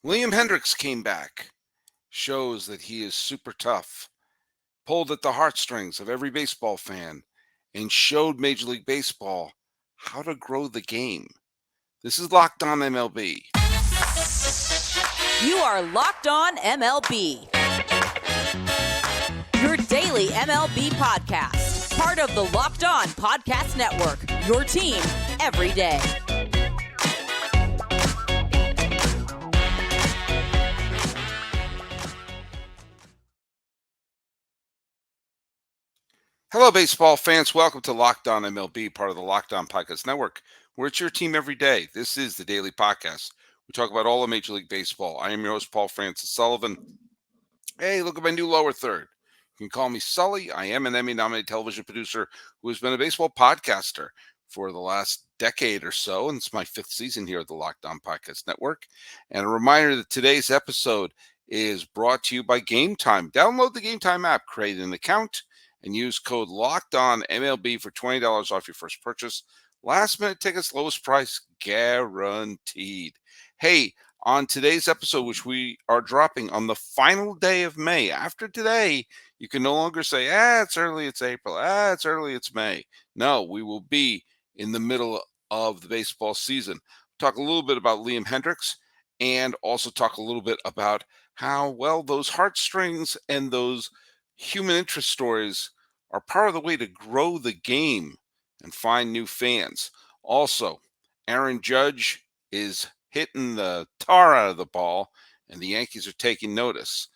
Liam Hendriks came back. Shows that he is super tough. Pulled at the heartstrings of every baseball fan and showed Major League Baseball how to grow the game. This is Locked On MLB. You are Locked On MLB. Your daily MLB podcast. Part of the Locked On Podcast Network. Your team every day. Hello, baseball fans. Welcome to Locked On MLB, part of the Locked On Podcast Network, where it's your team every day. This is the daily podcast. We talk about all of Major League Baseball. I am your host, Paul Francis Sullivan. Hey, look at my new lower third. You can call me Sully. I am an Emmy-nominated television producer who has been a baseball podcaster for the last decade or so, and it's my fifth season here at the Locked On Podcast Network. And a reminder that today's episode is brought to you by Gametime. Download the Gametime app, create an account, and use code LOCKEDONMLB for $20 off your first purchase. Last minute tickets, lowest price guaranteed. Hey, on today's episode, which we are dropping on the final day of May, after today, you can no longer say, it's early, it's April, it's early, it's May. No, we will be in the middle of the baseball season. Talk a little bit about Liam Hendriks and also talk a little bit about how, well, those heartstrings and those human interest stories are part of the way to grow the game and find new fans. Also, Aaron Judge is hitting the tar out of the ball, and the Yankees are taking notice.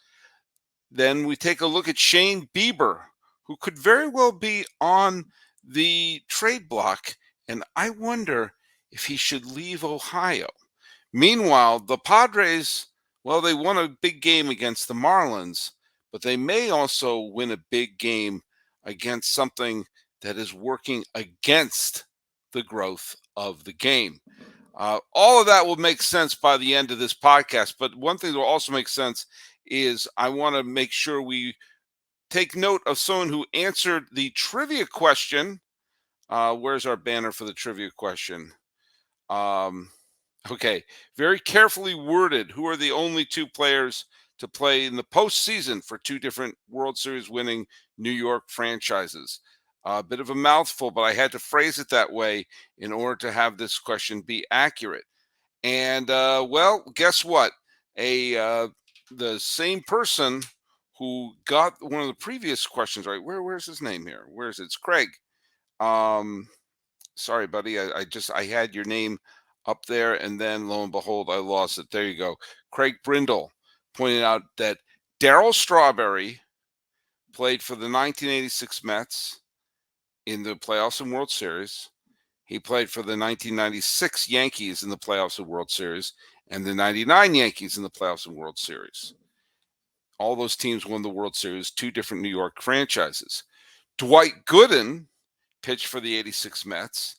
Then we take a look at Shawn Bieber, who could very well be on the trade block, and I wonder if he should leave Ohio. Meanwhile, the Padres, well, they won a big game against the Marlins, but they may also win a big game against something that is working against the growth of the game. All of that will make sense by the end of this podcast. But one thing that will also make sense is I want to make sure we take note of someone who answered the trivia question. Where's our banner for the trivia question? Okay, very carefully worded. Who are the only two players to play in the postseason for two different World Series winning New York franchises? A bit of a mouthful, but I had to phrase it that way in order to have this question be accurate. And well, guess what? The same person who got one of the previous questions right. Where's his name here? Where is it? It's Craig. Sorry, buddy. I had your name up there, and then lo and behold, I lost it. There you go. Craig Brindle pointed out that Darryl Strawberry played for the 1986 Mets in the playoffs and World Series. He played for the 1996 Yankees in the playoffs and World Series, and the 99 Yankees in the playoffs and World Series. All those teams won the World Series, two different New York franchises. Dwight Gooden pitched for the 86 Mets,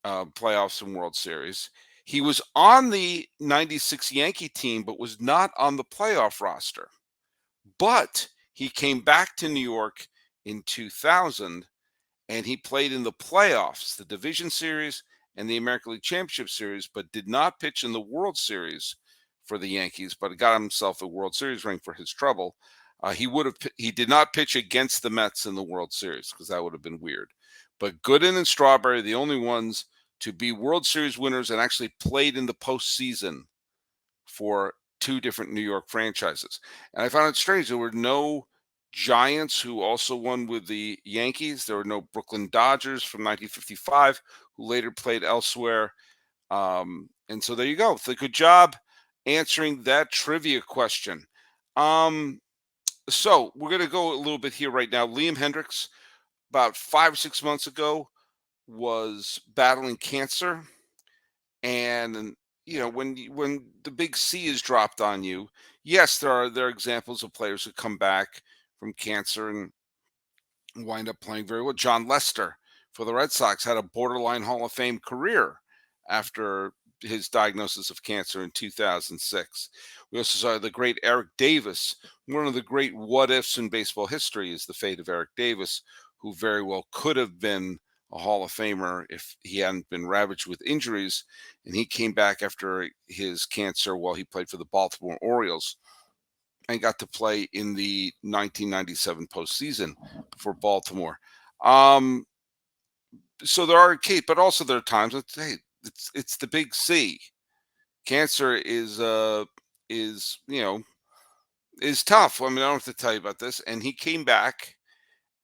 playoffs and World Series. He was on the 96 Yankee team, but was not on the playoff roster. But he came back to New York in 2000, and he played in the playoffs, the Division Series and the American League Championship Series, but did not pitch in the World Series for the Yankees, but got himself a World Series ring for his trouble. He did not pitch against the Mets in the World Series because that would have been weird. But Gooden and Strawberry, the only ones to be World Series winners and actually played in the postseason for two different New York franchises. And I found it strange. There were no Giants who also won with the Yankees. There were no Brooklyn Dodgers from 1955 who later played elsewhere. And so there you go. So good job answering that trivia question. So we're going to go a little bit here right now. Liam Hendriks, about 5 or 6 months ago, was battling cancer. And when the big C is dropped on you, yes, there are examples of players who come back from cancer and wind up playing very well. John Lester for the Red Sox had a borderline Hall of Fame career after his diagnosis of cancer in 2006. We also saw the great Eric Davis. One of the great what-ifs in baseball history is the fate of Eric Davis, who very well could have been a Hall of Famer if he hadn't been ravaged with injuries. And he came back after his cancer while he played for the Baltimore Orioles and got to play in the 1997 postseason for Baltimore. Um, so there are cases, but also there are times that hey, it's the big C. Cancer is is tough. I mean, I don't have to tell you about this. And he came back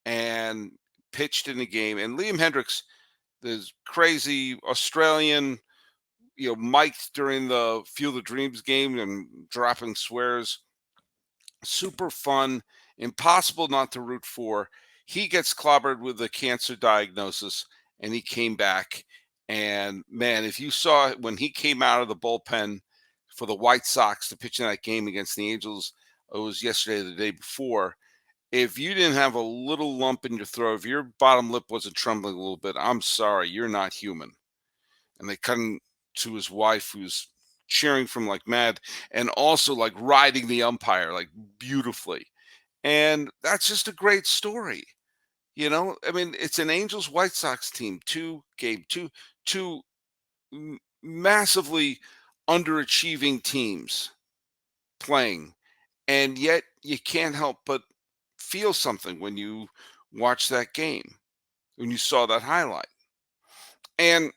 and pitched in the game. And Liam Hendriks, this crazy Australian, mic'd during the Field of Dreams game and dropping swears. Super fun, impossible not to root for. He gets clobbered with a cancer diagnosis, and he came back. And man, if you saw it when he came out of the bullpen for the White Sox to pitch in that game against the Angels, it was yesterday or the day before. If you didn't have a little lump in your throat, if your bottom lip wasn't trembling a little bit, I'm sorry, you're not human. And they cut him to his wife, who's cheering from like mad and also like riding the umpire like beautifully. And that's just a great story. I mean, it's an Angels White Sox team, two massively underachieving teams playing. And yet you can't help but feel something when you watch that game, when you saw that highlight. And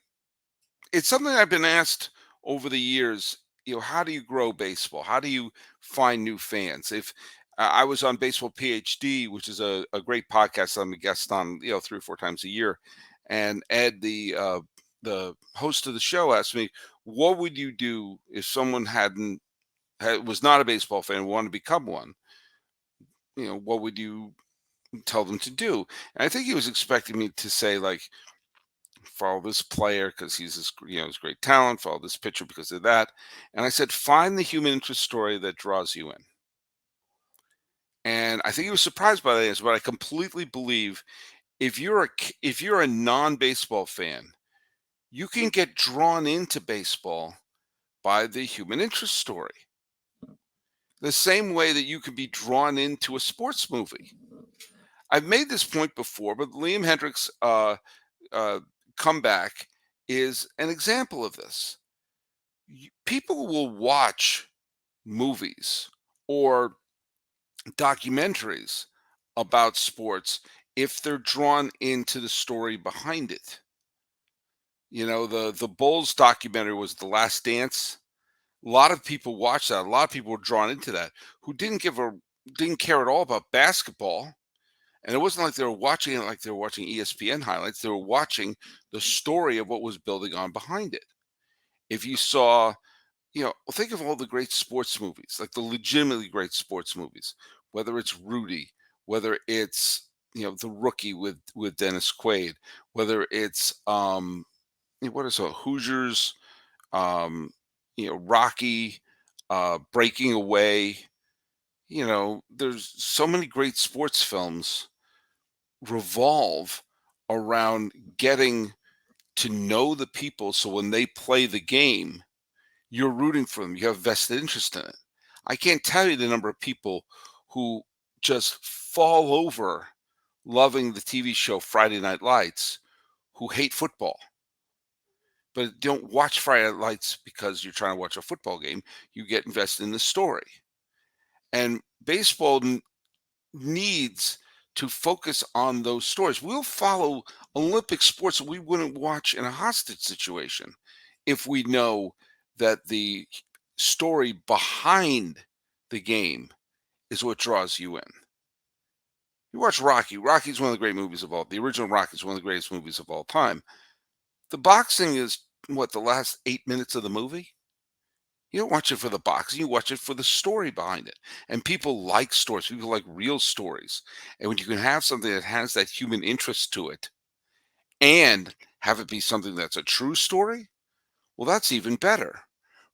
it's something I've been asked over the years, how do you grow baseball? How do you find new fans? If I was on Baseball PhD, which is a great podcast I'm a guest on, 3 or 4 times a year, and Ed, the host of the show, asked me, what would you do if someone was not a baseball fan and wanted to become one? What would you tell them to do? And I think he was expecting me to say, like, follow this player because he's his great talent, follow this pitcher because of that. And I said, find the human interest story that draws you in. And I think he was surprised by that answer, but I completely believe if you're a non-baseball fan, you can get drawn into baseball by the human interest story. The same way that you can be drawn into a sports movie. I've made this point before, but Liam Hendriks' comeback is an example of this. People will watch movies or documentaries about sports if they're drawn into the story behind it. The Bulls documentary was The Last Dance. A lot of people watched that. A lot of people were drawn into that who didn't care at all about basketball. And it wasn't like they were watching it like they were watching ESPN highlights. They were watching the story of what was building on behind it. If you saw, think of all the great sports movies, like the legitimately great sports movies, whether it's Rudy, whether it's, The Rookie with Dennis Quaid, whether it's, what is it, Hoosiers, Rocky, Breaking Away. There's so many great sports films revolve around getting to know the people. So when they play the game, you're rooting for them. You have vested interest in it. I can't tell you the number of people who just fall over loving the TV show Friday Night Lights who hate football. But don't watch Friday Night Lights because you're trying to watch a football game. You get invested in the story. And baseball needs to focus on those stories. We'll follow Olympic sports that we wouldn't watch in a hostage situation if we know that the story behind the game is what draws you in. You watch Rocky. Rocky's one of the great movies of all. The original Rocky is one of the greatest movies of all time. The boxing is the last 8 minutes of the movie? You don't watch it for the boxing, you watch it for the story behind it. And people like stories, people like real stories. And when you can have something that has that human interest to it and have it be something that's a true story, well, that's even better.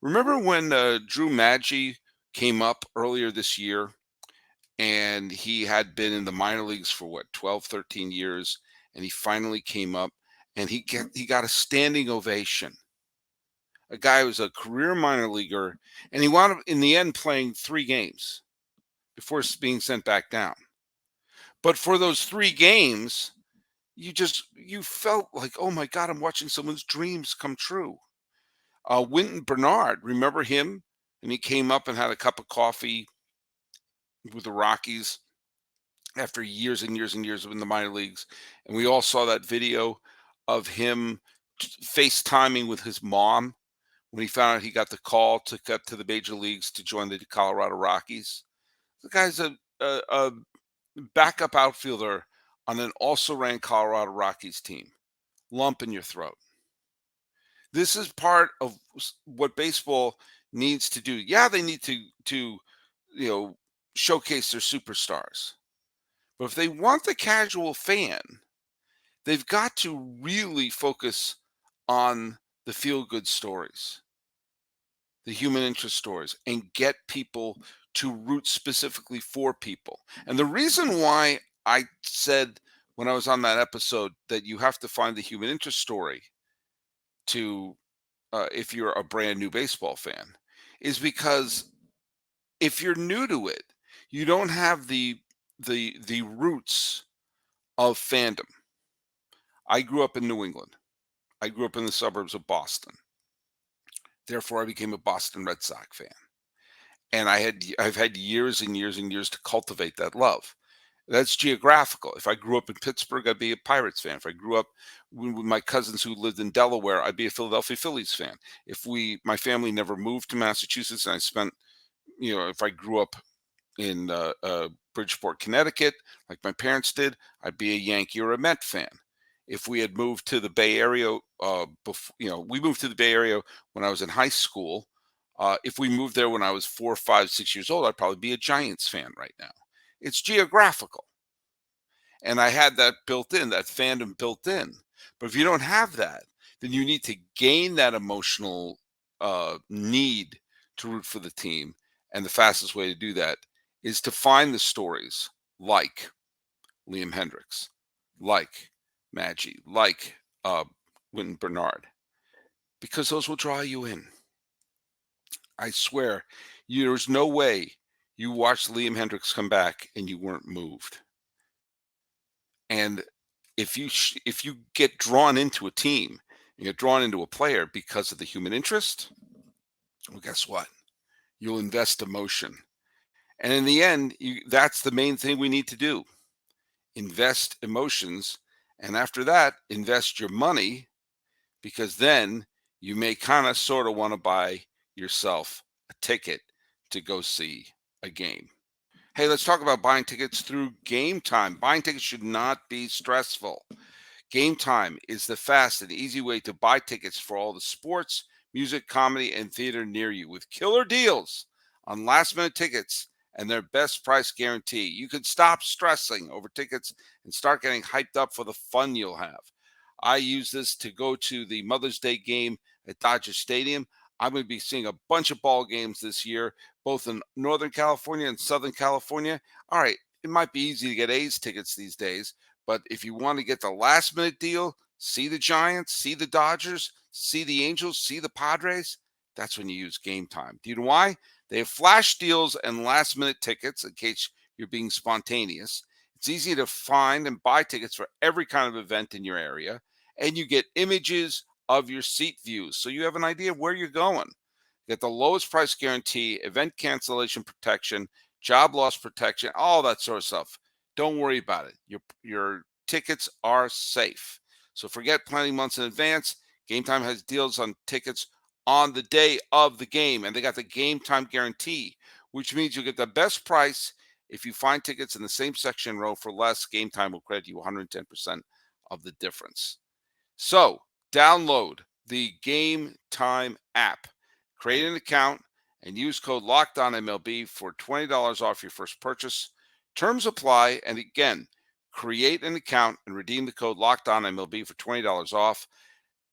Remember when Drew Maggi came up earlier this year and he had been in the minor leagues for 12, 13 years, and he finally came up and he got a standing ovation. A guy who was a career minor leaguer, and he wound up in the end playing 3 games before being sent back down. But for those 3 games, you felt like, oh my God, I'm watching someone's dreams come true. Winton Bernard, remember him? And he came up and had a cup of coffee with the Rockies after years and years and years in the minor leagues. And we all saw that video of him FaceTiming with his mom when he found out he got the call to cut to the major leagues to join the Colorado Rockies. The guy's a backup outfielder on an also ran Colorado Rockies team. Lump in your throat. This is part of what baseball needs to do. Yeah, they need to you know showcase their superstars. But if they want the casual fan, they've got to really focus on the feel good stories, the human interest stories, and get people to root specifically for people. And the reason why I said when I was on that episode that you have to find the human interest story to if you're a brand new baseball fan is because if you're new to it, you don't have the roots of fandom. I grew up in New England. I grew up in the suburbs of Boston. Therefore, I became a Boston Red Sox fan. And I've had years and years and years to cultivate that love. That's geographical. If I grew up in Pittsburgh, I'd be a Pirates fan. If I grew up with my cousins who lived in Delaware, I'd be a Philadelphia Phillies fan. My family never moved to Massachusetts, and I spent, if I grew up in Bridgeport, Connecticut, like my parents did, I'd be a Yankee or a Met fan. If we had moved to the Bay Area, we moved to the Bay Area when I was in high school. If we moved there when I was 4, 5, 6 years old, I'd probably be a Giants fan right now. It's geographical. And I had that built in, that fandom built in. But if you don't have that, then you need to gain that emotional need to root for the team. And the fastest way to do that is to find the stories like Liam Hendriks, like Maggie, like Winton Bernard, because those will draw you in. I swear, there's no way you watched Liam Hendriks come back and you weren't moved. And if you get drawn into a team, you get drawn into a player because of the human interest, well, guess what? You'll invest emotion. And in the end, that's the main thing we need to do. Invest emotions. And after that, invest your money, because then you may kind of sort of want to buy yourself a ticket to go see a game. Hey, let's talk about buying tickets through Gametime. Buying tickets should not be stressful. Gametime is the fast and easy way to buy tickets for all the sports, music, comedy, and theater near you with killer deals on last-minute tickets and their best price guarantee. You can stop stressing over tickets and start getting hyped up for the fun you'll have. I use this to go to the Mother's Day game at Dodger Stadium. I'm going to be seeing a bunch of ball games this year, both in Northern California and Southern California. All right, it might be easy to get A's tickets these days, but if you want to get the last minute deal, see the Giants, see the Dodgers, see the Angels, see the Padres, that's when you use Gametime. Do you know why? They have flash deals and last minute tickets in case you're being spontaneous. It's easy to find and buy tickets for every kind of event in your area, and you get images of your seat views, so you have an idea of where you're going. Get the lowest price guarantee, event cancellation protection, job loss protection, all that sort of stuff. Don't worry about it. Your tickets are safe. So forget planning months in advance. Gametime has deals on tickets on the day of the game, and they got the Gametime guarantee, which means you get the best price. If you find tickets in the same section row for less, Gametime will credit you 110% of the difference. So download the Gametime app, create an account, and use code LOCKEDONMLB for $20 off your first purchase. Terms apply. And again, create an account and redeem the code LOCKEDONMLB for $20 off.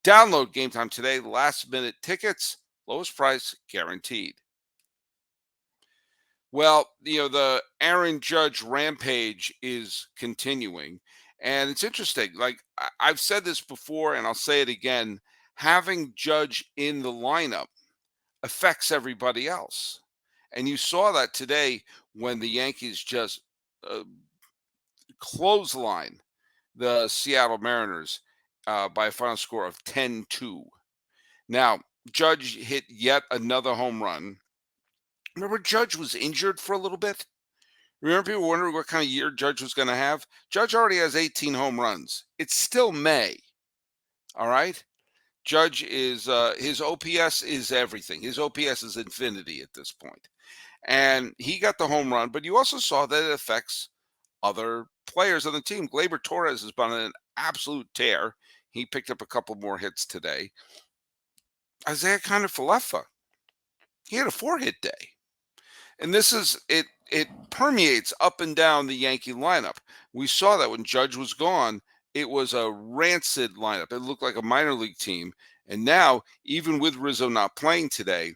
Download Gametime today. Last minute tickets, lowest price guaranteed. Well, the Aaron Judge rampage is continuing. And it's interesting. Like I've said this before, and I'll say it again. Having Judge in the lineup affects everybody else. And you saw that today when the Yankees just clothesline the Seattle Mariners by a final score of 10-2. Now, Judge hit yet another home run. Remember, Judge was injured for a little bit? Remember people wondering what kind of year Judge was going to have? Judge already has 18 home runs. It's still May. All right? Judge is his OPS is everything. His OPS is infinity at this point. And he got the home run, but you also saw that it affects other players on the team. Gleyber Torres has been an absolute tear. He picked up a couple more hits today. Isaiah Kiner-Falefa, he had a 4-hit day. And this is it permeates up and down the Yankee lineup. We saw that when Judge was gone, it was a rancid lineup. It looked like a minor league team. And now, even with Rizzo not playing today,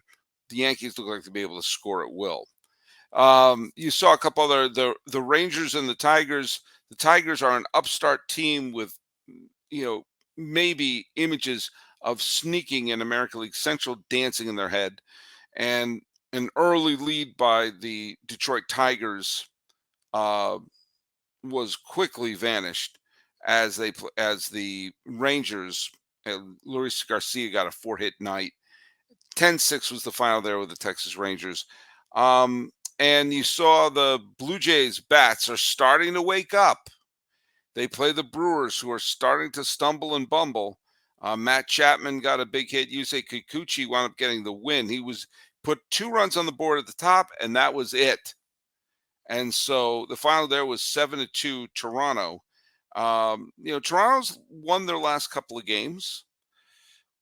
the Yankees look like to be able to score at will. You saw a couple other the Rangers and the Tigers. The Tigers are an upstart team with, maybe images of sneaking in American League Central dancing in their head, and an early lead by the Detroit Tigers was quickly vanished as the Rangers. Luis Garcia got a 4-hit night. 10-6 was the final there with the Texas Rangers. And you saw the Blue Jays bats are starting to wake up. They play the Brewers, who are starting to stumble and bumble. Matt Chapman got a big hit. Yusei Kikuchi wound up getting the win. He was put 2 runs on the board at the top, and that was it. And so the final there was 7-2 Toronto. Toronto's won their last couple of games.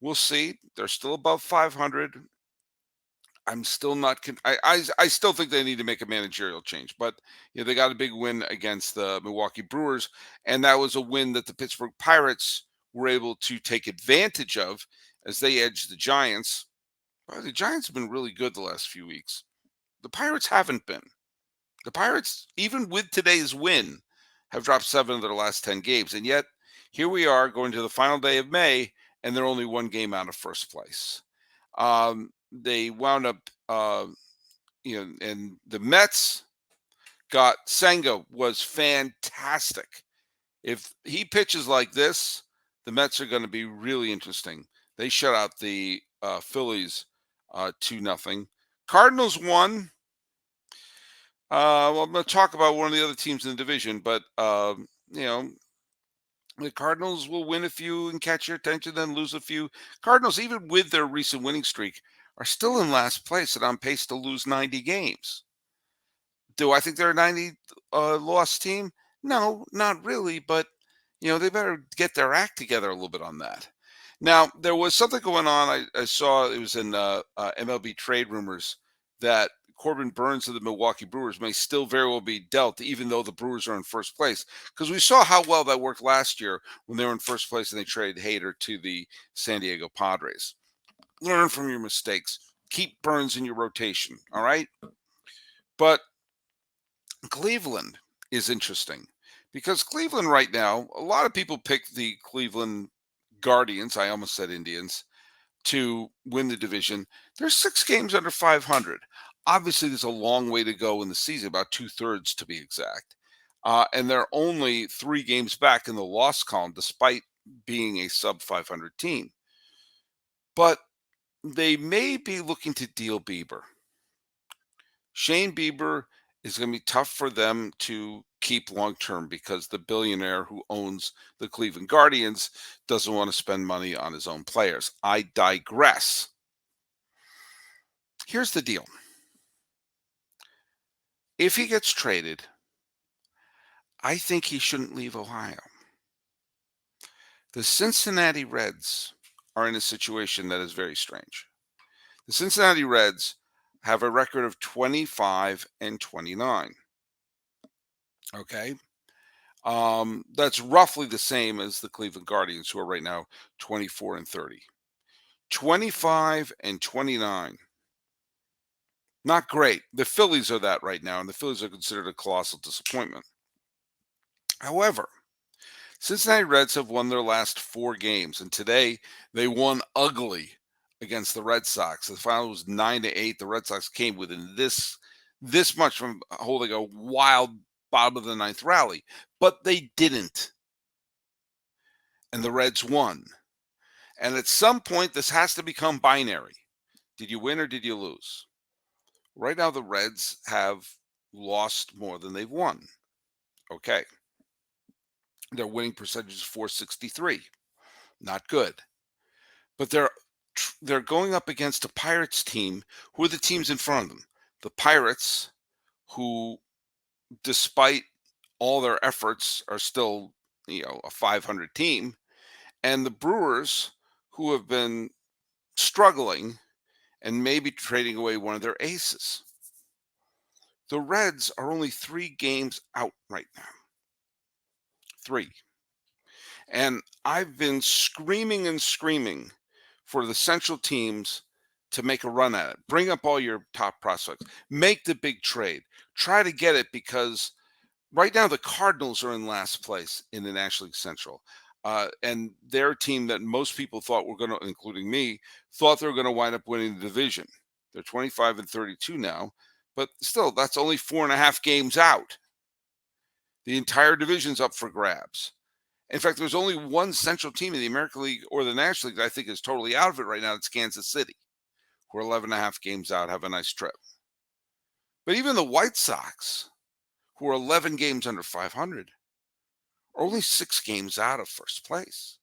We'll see. They're still above 500. I'm still not. I still think they need to make a managerial change, but they got a big win against the Milwaukee Brewers, and that was a win that the Pittsburgh Pirates were able to take advantage of as they edged the Giants. Well, the Giants have been really good the last few weeks. The Pirates haven't been. The Pirates, even with today's win, have dropped 7 of their last 10 games, and yet here we are going to the final day of May, and they're only 1 game out of first place. They wound up, and the Mets got Senga was fantastic. If he pitches like this, the Mets are going to be really interesting. They shut out the Phillies 2-0. Cardinals won. Well, I'm going to talk about one of the other teams in the division, but the Cardinals will win a few and catch your attention, then lose a few. Cardinals, even with their recent winning streak, are still in last place and on pace to lose 90 games. Do I think they're a 90 loss team? No, not really, but they better get their act together a little bit on that. Now, there was something going on. I saw it was in MLB trade rumors that Corbin Burns of the Milwaukee Brewers may still very well be dealt, even though the Brewers are in first place. Because we saw how well that worked last year when they were in first place and they traded Hader to the San Diego Padres. Learn from your mistakes. Keep Burns in your rotation, all right? But Cleveland is interesting because Cleveland right now, a lot of people pick the Cleveland Guardians, I almost said Indians, to win the division. They're 6 games under 500. Obviously, there's a long way to go in the season, about 2/3 to be exact. And they're only 3 games back in the loss column, despite being a sub-500 team. But they may be looking to deal Bieber. Shane Bieber is going to be tough for them to keep long-term because the billionaire who owns the Cleveland Guardians doesn't want to spend money on his own players. I digress. Here's the deal. If he gets traded, I think he shouldn't leave Ohio. The Cincinnati Reds are in a situation that is very strange. The Cincinnati Reds have a record of 25-29. Okay. That's roughly the same as the Cleveland Guardians, who are right now 24-30. 25-29. Not great. The Phillies are that right now, and the Phillies are considered a colossal disappointment. However, Cincinnati Reds have won their last 4 games, and today they won ugly against the Red Sox. The final was 9-8. The Red Sox came within this much from holding a wild bottom of the 9th rally, but they didn't. and the Reds won. And at some point, this has to become binary. Did you win or did you lose? Right now, the Reds have lost more than they've won. Okay. Their winning percentage is 463. Not good. But they're going up against a Pirates team. Who are the teams in front of them? The Pirates, who, despite all their efforts, are still, a 500 team, and the Brewers, who have been struggling and maybe trading away one of their aces. The Reds are only 3 games out right now. 3. And I've been screaming and screaming for the Central teams to make a run at it. Bring up all your top prospects. Make the big trade. Try to get it, because right now the Cardinals are in last place in the National League Central. And they're a team that most people thought were going to, including me, thought they were going to wind up winning the division. They're 25-32 now, but still, that's only 4.5 games out. The entire division's up for grabs. In fact, there's only one Central team in the American League or the National League that I think is totally out of it right now. It's Kansas City, who are 11.5 games out, have a nice trip. But even the White Sox, who are 11 games under 500, are only 6 games out of first place.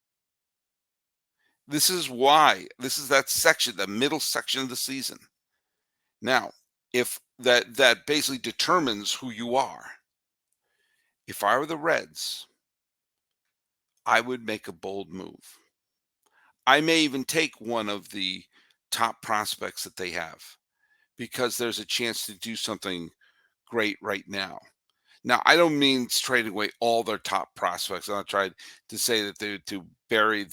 This is why. This is that section, the middle section of the season. Now, if that basically determines who you are. If I were the Reds, I would make a bold move. I may even take one of the top prospects that they have, because there's a chance to do something great right now. Now, I don't mean trading away all their top prospects. I'm not trying to say that they're to bury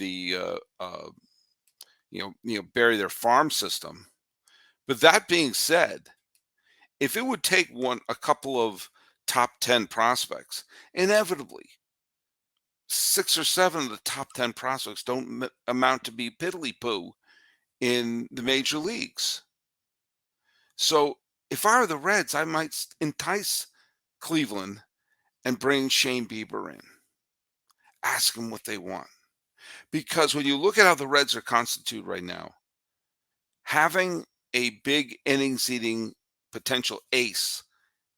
bury their farm system. But that being said, if it would take a couple of top 10 prospects, inevitably 6 or 7 of the top 10 prospects don't amount to be piddly poo in the major leagues. So if I were the Reds, I might entice Cleveland and bring Shawn Bieber in. Ask them what they want. Because when you look at how the Reds are constituted right now, having a big innings-eating potential ace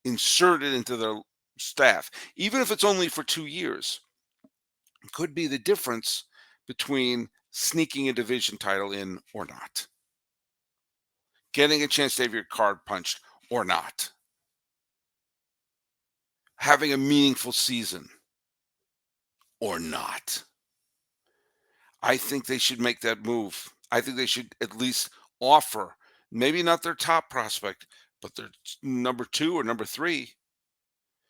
inserted into their staff, even if it's only for 2 years, could be the difference between sneaking a division title in or not. Getting a chance to have your card punched or not. Having a meaningful season or not. I think they should make that move. I think they should at least offer, maybe not their top prospect, but their number 2 or number 3,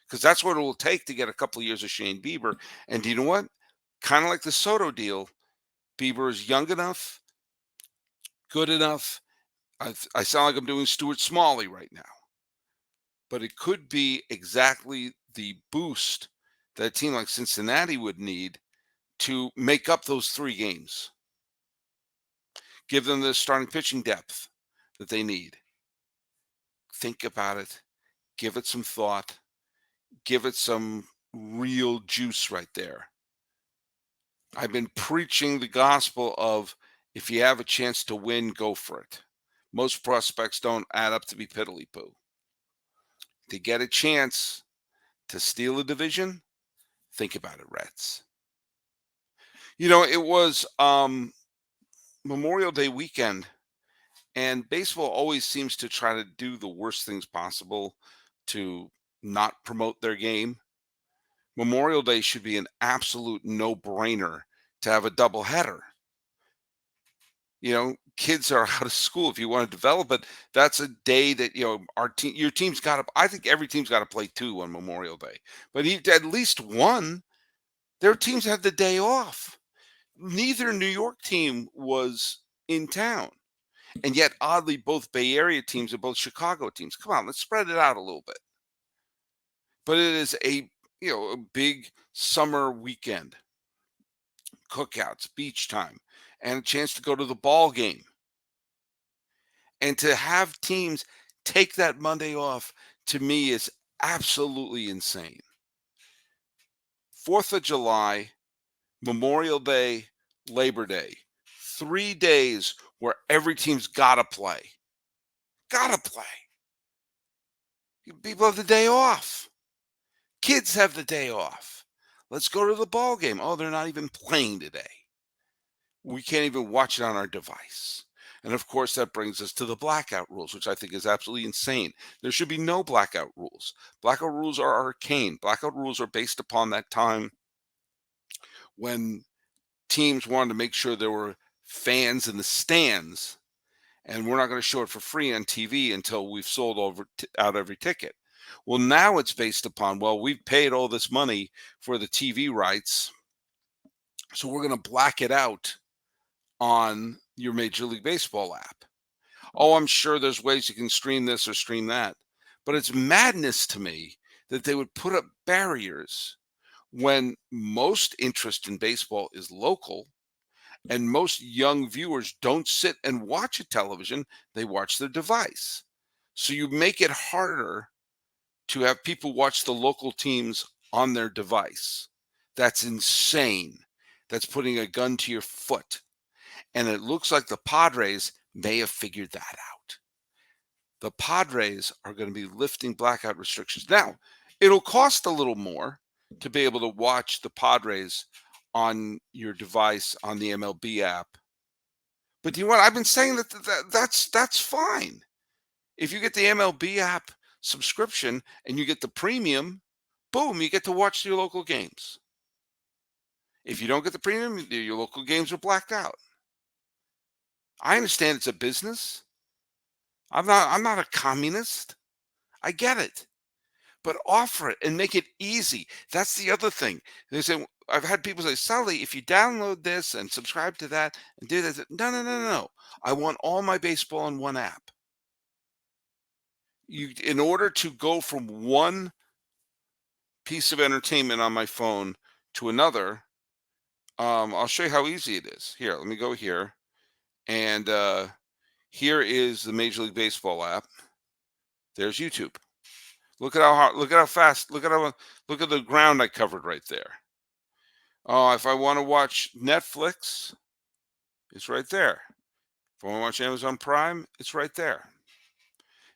because that's what it will take to get a couple of years of Shawn Bieber. And do you know what? Kind of like the Soto deal, Bieber is young enough, good enough. I sound like I'm doing Stuart Smalley right now, but it could be exactly the boost that a team like Cincinnati would need to make up those 3 games. Give them the starting pitching depth that they need. Think about it. Give it some thought. Give it some real juice right there. I've been preaching the gospel of, if you have a chance to win, go for it. Most prospects don't add up to be piddly poo. To get a chance to steal a division, think about it, Reds. It was Memorial Day weekend, and baseball always seems to try to do the worst things possible to not promote their game. Memorial Day should be an absolute no-brainer to have a doubleheader. Kids are out of school. If you want to develop it, that's a day that, your team's got to, I think every team's got to play 2 on Memorial Day. But at least one, their teams had the day off. Neither New York team was in town. And yet, oddly, both Bay Area teams and both Chicago teams. Come on, let's spread it out a little bit. But it is a big summer weekend. Cookouts, beach time, and a chance to go to the ball game. And to have teams take that Monday off, to me, is absolutely insane. 4th of July, Memorial Day, Labor Day. 3 days where every team's got to play. Got to play. People have the day off. Kids have the day off. Let's go to the ball game. Oh, they're not even playing today. We can't even watch it on our device. And of course, that brings us to the blackout rules, which I think is absolutely insane. There should be no blackout rules. Blackout rules are arcane. Blackout rules are based upon that time when teams wanted to make sure there were fans in the stands, and we're not going to show it for free on TV until we've sold out every ticket. Well, now it's based upon, well, we've paid all this money for the TV rights, so we're going to black it out on your Major League Baseball app. Oh, I'm sure there's ways you can stream this or stream that. But it's madness to me that they would put up barriers when most interest in baseball is local and most young viewers don't sit and watch a television, they watch their device. So you make it harder to have people watch the local teams on their device. That's insane. That's putting a gun to your foot. And it looks like the Padres may have figured that out. The Padres are going to be lifting blackout restrictions. Now, it'll cost a little more to be able to watch the Padres on your device on the MLB app. But you know what? I've been saying that's fine. If you get the MLB app subscription and you get the premium, boom, you get to watch your local games. If you don't get the premium, your local games are blacked out. I understand it's a business. I'm not a communist. I get it. But offer it and make it easy. That's the other thing. They say, I've had people say, Sully, if you download this and subscribe to that and do this, no. I want all my baseball in one app. In order to go from one piece of entertainment on my phone to another, I'll show you how easy it is. Here, let me go here. And here is the Major League Baseball app. There's YouTube. Look at how fast, look at the ground I covered right there. Oh, if I want to watch Netflix, it's right there. If I want to watch Amazon Prime, it's right there.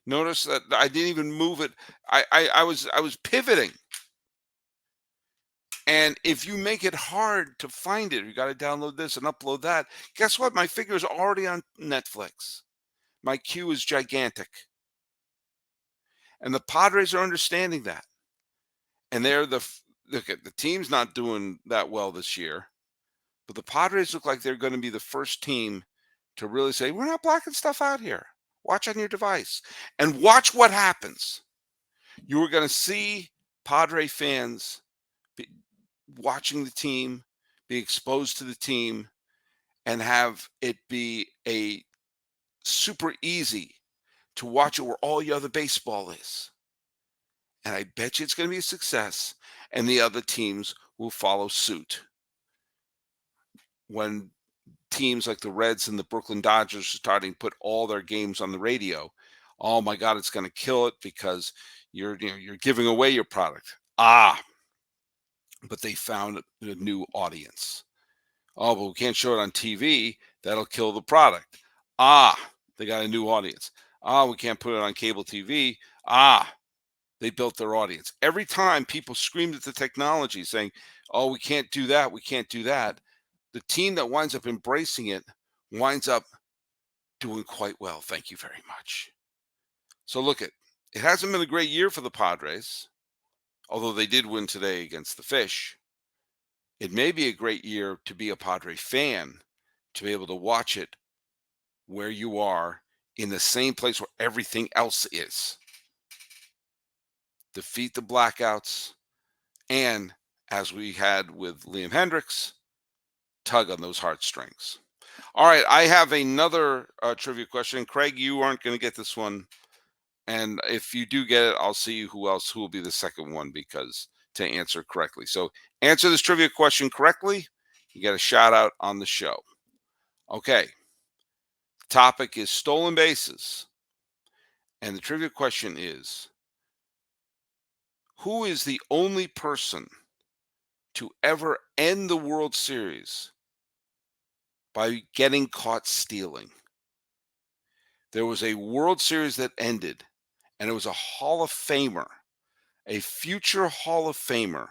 Notice that I didn't even move it. I was pivoting. And if you make it hard to find it, you got to download this and upload that. Guess what? My figure is already on Netflix. My queue is gigantic. And the Padres are understanding that. And look at the team's not doing that well this year. But the Padres look like they're going to be the first team to really say, we're not blacking stuff out here. Watch on your device. And watch what happens. You are going to see Padre fans watching the team, be exposed to the team, and have it be a super easy to watch it where all your other baseball is. And I bet you it's going to be a success, and the other teams will follow suit. When teams like the Reds and the Brooklyn Dodgers are starting to put all their games on the radio, oh my God, it's going to kill it because you're giving away your product. But they found a new audience. Oh, but we can't show it on TV. That'll kill the product. They got a new audience. We can't put it on cable TV. They built their audience. Every time people screamed at the technology saying, oh, we can't do that, we can't do that, the team that winds up embracing it winds up doing quite well. Thank you very much. So look, it hasn't been a great year for the Padres, although they did win today against the Fish. It may be a great year to be a Padre fan, to be able to watch it where you are in the same place where everything else is. Defeat the blackouts, and as we had with Liam Hendriks, tug on those heartstrings. All right, I have another trivia question. Craig, you aren't going to get this one. And if you do get it, I'll see who will be the second one to answer correctly. So answer this trivia question correctly, you get a shout out on the show. Okay. Topic is stolen bases. And the trivia question is, who is the only person to ever end the World Series by getting caught stealing. There was a World Series that ended, and it was a Hall of Famer, a future Hall of Famer,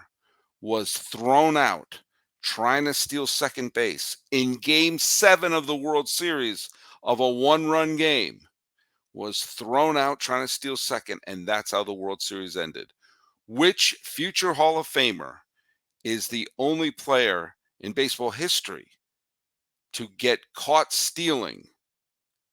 was thrown out trying to steal second base in Game 7 of the World Series of a one-run game, was thrown out trying to steal second, and that's how the World Series ended. Which future Hall of Famer is the only player in baseball history to get caught stealing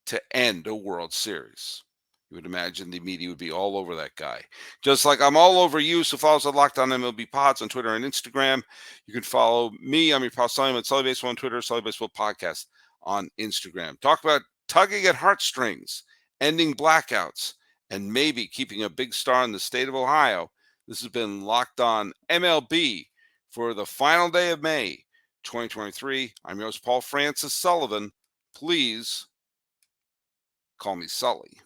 to end a World Series? You would imagine the media would be all over that guy. Just like I'm all over you. So follow us at Locked On MLB Pods on Twitter and Instagram. You can follow me. I'm your pal Sully at Sully Baseball on Twitter, Sully Baseball Podcast on Instagram. Talk about tugging at heartstrings, ending blackouts, and maybe keeping a big star in the state of Ohio. This has been Locked On MLB for the final day of May 2023. I'm your host, Paul Francis Sullivan. Please call me Sully.